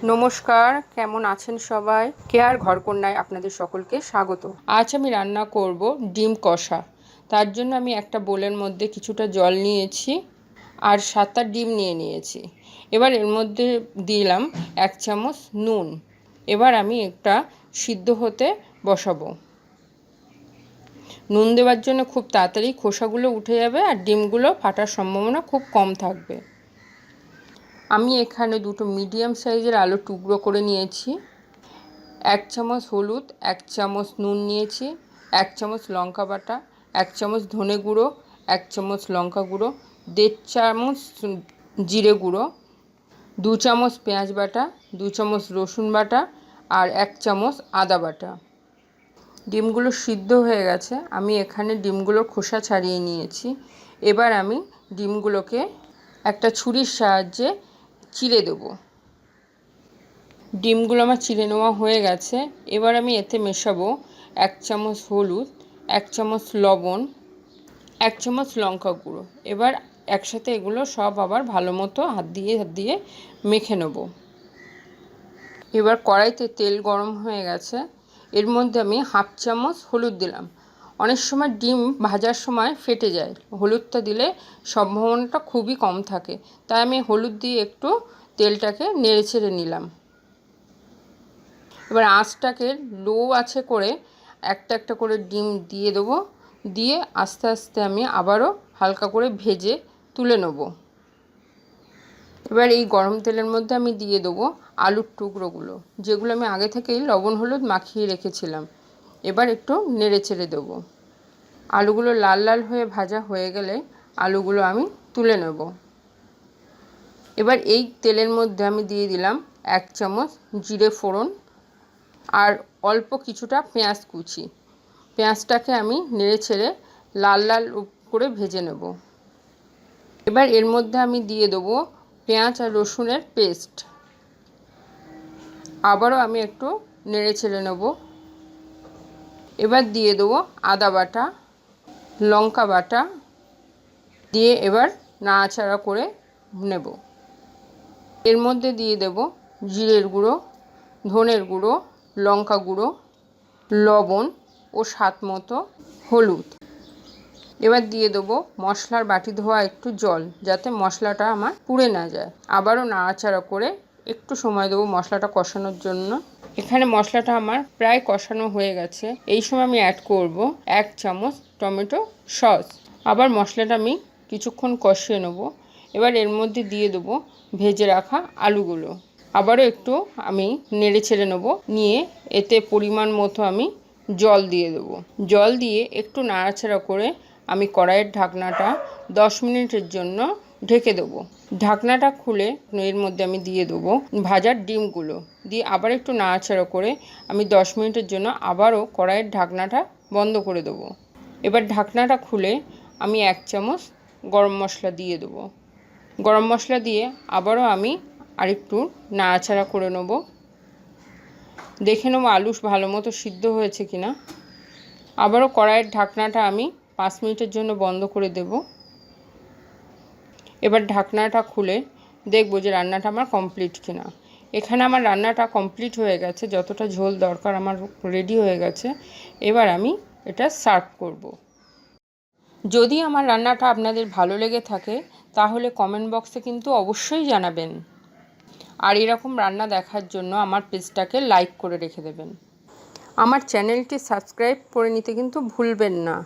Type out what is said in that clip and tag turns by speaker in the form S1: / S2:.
S1: নমস্কার, কেমন আছেন সবাই? কেয়ার ঘরকন্যায় আপনাদের সকলকে স্বাগত। আজ আমি রান্না করব ডিম কষা। তার জন্য আমি একটা বোলের মধ্যে কিছুটা জল নিয়েছি আর 7টা ডিম নিয়েছি। এবার এর মধ্যে দিলাম 1 চামচ নুন। এবার আমি একটা সিদ্ধ হতে বসাবো। নুন দেওয়ার জন্য খুব তাড়াতাড়ি খোসাগুলো উঠে যাবে আর ডিমগুলো ফাটার সম্ভাবনা খুব কম থাকবে। আমি এখানে দুটো মিডিয়াম সাইজের আলুর টুকরো করে নিয়েছি। 1 চামচ হলুদ, 1 চামচ নুন নিয়েছি, 1 চামচ লঙ্কা বাটা, 1 চামচ ধনে গুঁড়ো, 1 চামচ লঙ্কা গুঁড়ো, 1.5 চামচ জিরে গুঁড়ো, 2 চামচ পেঁয়াজ বাটা, 2 চামচ রসুন বাটা আর 1 চামচ আদা বাটা। ডিমগুলো সিদ্ধ হয়ে গেছে। আমি এখানে ডিমগুলোর খোসা ছাড়িয়ে নিয়েছি। এবার আমি ডিমগুলোকে একটা ছুরির সাহায্যে চিড়ে দেবো। ডিমগুলো আমার চিড়ে নেওয়া হয়ে গেছে। এবার আমি এতে মেশাবো 1 চামচ হলুদ, 1 চামচ লবণ, 1 চামচ লঙ্কা গুঁড়ো। এবার একসাথে এগুলো সব আবার ভালো মতো হাত দিয়ে মেখে নেব। এবার কড়াইতে তেল গরম হয়ে গেছে। এর মধ্যে আমি 1/2 চামচ হলুদ দিলাম। অনেক সময় ডিম ভাজার সময় ফেটে যায়, হলুদটা দিলে সম্ভাবনাটা খুবই কম থাকে, তাই আমি হলুদ দিয়ে একটু তেলটাকে নেড়ে ছেড়ে নিলাম। এবার আঁচটাকে লো আছে করে একটা একটা করে ডিম দিয়ে দেবো। দিয়ে আস্তে আস্তে আমি আবারও হালকা করে ভেজে তুলে নেব। এবার এই গরম তেলের মধ্যে আমি দিয়ে দেবো আলুর টুকরোগুলো, যেগুলো আমি আগে থেকেই লবণ হলুদ মাখিয়ে রেখেছিলাম। এবার একটু নেড়ে ছেড়ে দেবো। আলুগুলো লাল লাল হয়ে ভাজা হয়ে গেলে আলুগুলো আমি তুলে নেব। এবার এই তেলের মধ্যে আমি দিয়ে দিলাম 1 চামচ জিরে ফোড়ন আর অল্প কিছুটা পেঁয়াজ কুচি। পেঁয়াজটাকে আমি নেড়ে ছেড়ে লাল লাল করে ভেজে নেব। এবার এর মধ্যে আমি দিয়ে দেবো পেঁয়াজ আর রসুনের পেস্ট। আবারও আমি একটু নেড়ে ছেড়ে নেব। এবার দিয়ে দেবো আদা বাটা, লঙ্কা বাটা দিয়ে এবার নাড়াচাড়া করে নেব। এর মধ্যে দিয়ে দেব জিরের গুঁড়ো, ধনের গুঁড়ো, লঙ্কা গুঁড়ো, লবণ ও স্বাদ মতো হলুদ। এবার দিয়ে দেবো মশলার বাটি ধোয়া একটু জল, যাতে মশলাটা আমার পুড়ে না যায়। আবারও নাড়াচাড়া করে একটু সময় দেবো মশলাটা কষানোর জন্য। এখানে মশলাটা আমার প্রায় কষানো হয়ে গেছে। এই সময় আমি অ্যাড করব 1 চামচ টমেটো সস। আবার মশলাটা আমি কিছুক্ষণ কষিয়ে নেব। এবার এর মধ্যে দিয়ে দেবো ভেজে রাখা আলুগুলো। আবারও একটু আমি নেড়ে ছেড়ে নেব। নিয়ে এতে পরিমাণ মতো আমি জল দিয়ে দেবো। জল দিয়ে একটু নাড়াচাড়া করে আমি কড়াইয়ের ঢাকনাটা 10 মিনিটের জন্য ঢেকে দেবো। ঢাকনাটা খুলে এর মধ্যে আমি দিয়ে দেবো ভাজার ডিমগুলো। দিয়ে আবার একটু নাড়াচাড়া করে আমি 10 মিনিটের জন্য আবারও কড়াইয়ের ঢাকনাটা বন্ধ করে দেবো। এবার ঢাকনাটা খুলে আমি 1 চামচ গরম মশলা দিয়ে দেবো। গরম মশলা দিয়ে আবারও আমি আরেকটু নাড়াচাড়া করে নেব। দেখে নেবো আলু ভালো মতো সিদ্ধ হয়েছে কিনা। আবারও কড়াইয়ের ঢাকনাটা আমি 5 মিনিটের জন্য বন্ধ করে দেব। এবার ঢাকনাটা খুলে দেখব যে রান্নাটা আমার কমপ্লিট কিনা। এখানে আমার রান্নাটা কমপ্লিট হয়ে গেছে, যতটা ঝোল দরকার আমার রেডি হয়ে গেছে। এবার আমি এটা সার্ভ করব। যদি আমার রান্নাটা আপনাদের ভালো লেগে থাকে তাহলে কমেন্ট বক্সে কিন্তু অবশ্যই জানাবেন। আর এরকম রান্না দেখার জন্য আমার পেজটাকে লাইক করে রেখে দেবেন। আমার চ্যানেলটি সাবস্ক্রাইব করে নিতে কিন্তু ভুলবেন না।